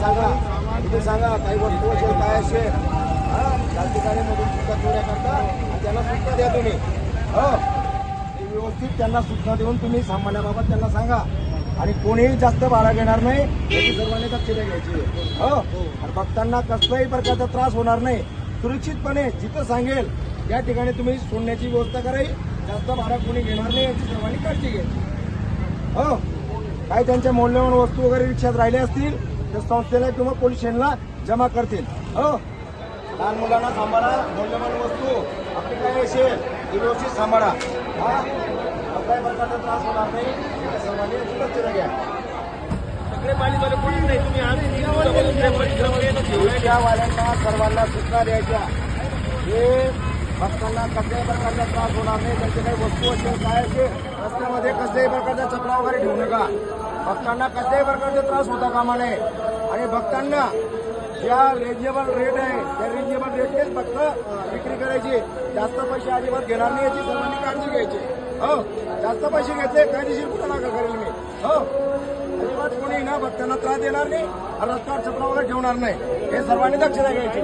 सांगा काही वस्तू असेल काय असेल त्या ठिकाणी मधून सुद्धा चोऱ्या करता आणि त्यांना सूचना द्या तुम्ही. हो, व्यवस्थित त्यांना सूचना देऊन तुम्ही सामान्याबाबत त्यांना सांगा आणि कोणीही जास्त भाडा घेणार नाही याची सर्वांनी दक्षता घ्यायची. हो, आणि भक्तांना कसलाही प्रकारचा त्रास होणार नाही. सुरक्षितपणे जिथं सांगेल त्या ठिकाणी तुम्ही सोडण्याची व्यवस्था करावी. जास्त भाडा कोणी घेणार नाही याची सर्वांनी काळजी घ्यायची. हो, काही त्यांच्या मौल्यवान वस्तू वगैरे रिक्षात राहिल्या असतील तर संस्थेला किंवा पोलीस स्टेशनला जमा करतील. हो, लहान मुलांना सांभाळा, मौल्यवान वस्तू आपली काय असेल ती व्यवस्थित सांभाळा. काही प्रकारचा त्रास होणार नाही या सर्वांनी दक्षता घ्या. रिक्षावाल्यांना सर्वांना सूचना द्यायच्या हे भक्तांना कसल्याही प्रकारचा त्रास होणार नाही. त्यांचे काही वस्तू असेल काय असेल रस्त्यामध्ये कसल्याही प्रकारचा चपला वगैरे ठेवू नका. भक्तांना कसल्याही प्रकारचा त्रास होता कामा नये आणि भक्तांना ज्या रिजनेबल रेट आहे त्या रिजनेबल रेटनेच फक्त विक्री करायची. जास्त पैसे अजिबात घेणार नाही याची सर्वांनी काळजी घ्यायची. हो, जास्त पैसे घेतले कायदेशीर गुन्हा दाखल करेल मी. हो, अजिबात कोणी ना भक्तांना त्रास देणार नाही आणि रस्त्यावर चपला वगैरे ठेवणार नाही हे सर्वांनी दक्षता घ्यायची.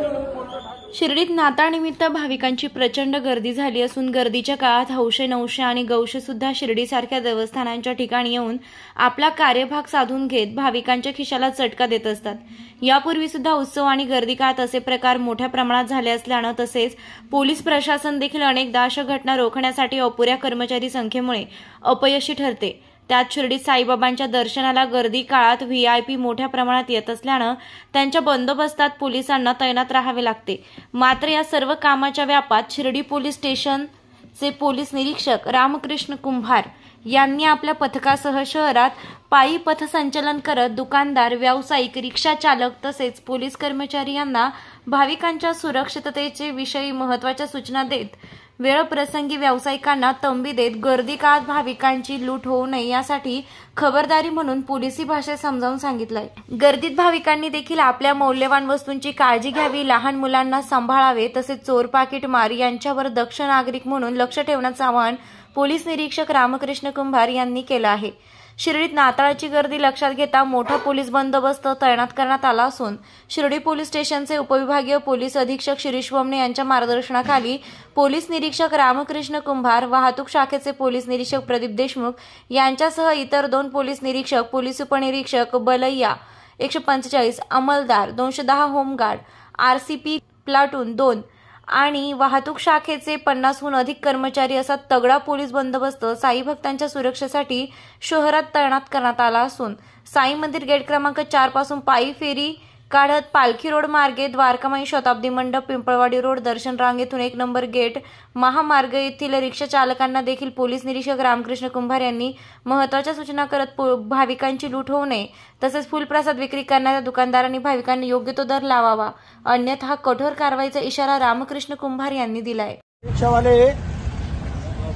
शिर्डीत नाताळनिमित्त भाविकांची प्रचंड गर्दी झाली असून गर्दीच्या काळात हौशे नवशे आणि गौशे सुद्धा शिर्डीसारख्या देवस्थानांच्या ठिकाणी येऊन आपला कार्यभाग साधून घेत भाविकांच्या खिशाला चटका देत असतात. यापूर्वी सुद्धा उत्सव आणि गर्दी काळात असे प्रकार मोठ्या प्रमाणात झाले असल्यानं तसेच पोलीस प्रशासन देखील अनेकदा अशा घटना रोखण्यासाठी अपुऱ्या कर्मचारी संख्येमुळे अपयशी ठरते. त्यात शिर्डीत साईबाबांच्या दर्शनाला गर्दी काळात व्हीआयपी मोठ्या प्रमाणात येत असल्यानं त्यांच्या बंदोबस्तात पोलिसांना तैनात राहावे लागते. मात्र या सर्व कामाच्या व्यापात शिर्डी पोलीस स्टेशनचे पोलीस निरीक्षक रामकृष्ण कुंभार यांनी आपल्या पथकासह शहरात पायी पथसंचलन करत दुकानदार, व्यावसायिक, रिक्षा चालक तसेच पोलीस कर्मचारी यांना भाविकांच्या सुरक्षिततेचे विषयी महत्त्वाच्या सूचना देत वेळप्रसंगी व्यावसायिकांना तंबी देत गर्दी काळात भाविकांची लूट होऊ नये यासाठी खबरदारी म्हणून पोलिसी भाषेत समजावून सांगितलंय. गर्दीत भाविकांनी देखील आपल्या मौल्यवान वस्तूंची काळजी घ्यावी, लहान मुलांना सांभाळावे तसेच चोर पाकीटमार यांच्यावर दक्ष नागरिक म्हणून लक्ष ठेवण्याचं आवाहन पोलीस निरीक्षक रामकृष्ण कुंभार यांनी केलं आहे. शिर्डीत नाताळाची गर्दी लक्षात घेता मोठा पोलीस बंदोबस्त तैनात करण्यात आला असून शिर्डी पोलीस स्टेशनचे उपविभागीय पोलीस अधीक्षक शिरीष वमने यांच्या मार्गदर्शनाखाली पोलीस निरीक्षक रामकृष्ण कुंभार, वाहतूक शाखेचे पोलीस निरीक्षक प्रदीप देशमुख यांच्यासह इतर 2 पोलीस निरीक्षक, पोलीस उपनिरीक्षक बलैया 145, अंमलदार 210, होमगार्ड, आरसीपी प्लाटून 2 आणि वाहतूक शाखेचे 50हून अधिक कर्मचारी असा तगडा पोलीस बंदोबस्त साई भक्तांच्या सुरक्षेसाठी शहरात तैनात करण्यात आला असून साई मंदिर गेट क्रमांक 4 पासून पायी फेरी काढत पालखी रोड मार्गे द्वारकामाई शताब्दी मंडप, पिंपळवाडी रोड, दर्शन रांगेतून 1 नंबर गेट महामार्ग येथील रिक्षा चालकांना देखील पोलीस निरीक्षक रामकृष्ण कुंभार यांनी महत्त्वाच्या सूचना करत भाविकांची लूट होऊ नये तसेच फुलप्रसाद विक्री करणाऱ्या दुकानदारांनी भाविकांनी योग्य तो दर लावावा, अन्यथा कठोर कारवाईचा इशारा रामकृष्ण कुंभार यांनी दिलाय. रिक्षावाले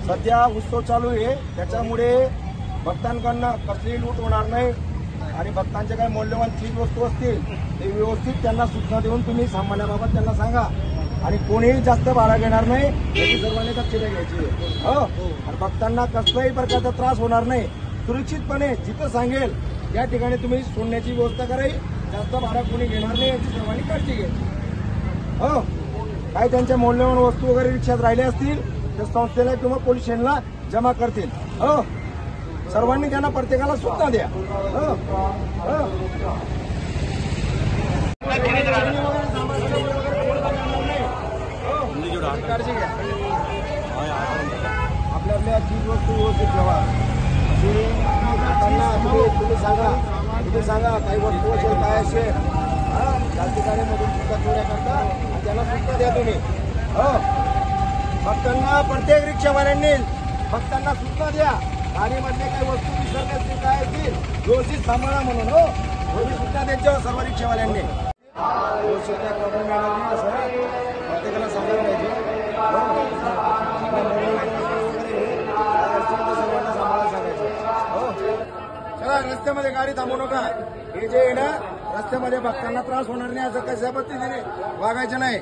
सध्या उत्सव चालू आहे त्याच्यामुळे भक्तांकडून कसलीही लूट होणार नाही आणि भक्तांच्या काही मौल्यवान चीज वस्तू असतील ते व्यवस्थित त्यांना सूचना देऊन तुम्ही सामान्याबाबत त्यांना सांगा आणि कोणीही जास्त भाडा घेणार नाही याची सर्वांनी दक्षता घ्यायची. हो, आणि भक्तांना कसलाही प्रकारचा त्रास होणार नाही. सुरक्षितपणे जिथं सांगेल त्या ठिकाणी तुम्ही सोडण्याची व्यवस्था करावी. जास्त भाडा कोणी घेणार नाही याची सर्वांनी काळजी घ्यायची. हो, काही त्यांच्या मौल्यवान वस्तू वगैरे रिक्षात राहिल्या असतील तर संस्थेला किंवा पोलीस स्टेशनला जमा करतील. हो, सर्वांनी त्यांना प्रत्येकाला सूचना द्या. काळजी घ्या. आपल्या चीज वस्तू व्यवस्थित ठेवा. तुम्ही सांगा काही वस्तू असेल काय असेल त्या ठिकाणी मधून सुद्धा चोऱ्या करता आणि त्यांना सूचना द्या तुम्ही. हो, भक्तांना प्रत्येक रिक्षावाल्यांनी भक्तांना सूचना द्या गाडीमधले काही वस्तू विसरले असतील काय असतील व्यवस्थित सांभाळा म्हणून. हो, सूचना द्यायच्या सर्व रिक्षावाल्यांनी. व्यवस्थित काय प्रॉब्लेम येणार नाही असं प्रत्येकाला सांगायला पाहिजे. सर्वांना सांभाळायला सांगायचं. हो, चला रस्त्यामध्ये गाडी थांबू नका. हे जे आहे ना रस्त्यामध्ये भक्तांना त्रास होणार नाही असं कशा पद्धतीने वागायचं नाही.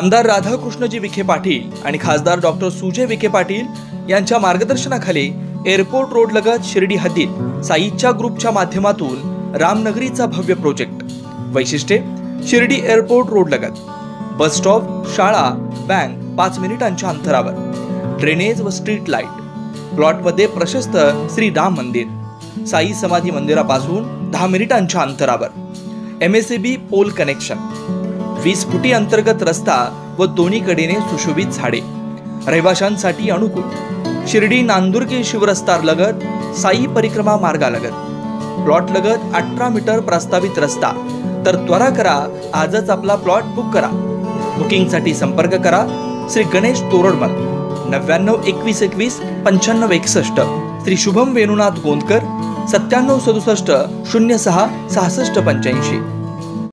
आमदार राधाकृष्णजी विखे पाटील आणि खासदार डॉक्टर सुजय विखे पाटील यांच्या मार्गदर्शनाखाली एअरपोर्ट रोड लगत शिर्डी हद्दीत साईच्या ग्रुपच्या माध्यमातून रामनगरीचा भव्य प्रोजेक्ट. वैशिष्ट्ये: शिर्डी एअरपोर्ट रोड लगत बस स्टॉप, शाळा, बँक 5 मिनिटांच्या अंतरावर, ड्रेनेज व स्ट्रीट लाईट. प्लॉटमध्ये प्रशस्त श्री राम मंदिर, साई समाधी मंदिरापासून 10 मिनिटांच्या अंतरावर, MSAB पोल कनेक्शन, 20 फुटी अंतर्गत रस्ता व दोन्ही कडेने सुशोभित झाडे, रहिवाशांसाठी अनुकूल. शिर्डी नांदुर्गे शिवरस्ता लगत साई परिक्रमा मार्गालगत. प्लॉट लगत 18 मीटर प्रस्तावित रस्ता. तर त्वरा करा, आजच आपला प्लॉट बुक करा. बुकिंगसाठी संपर्क करा श्री गणेश तोरडमल 99 21 21 95 61, श्री शुभम वेणुनाथ गोंदकर 97 67 06 66 85.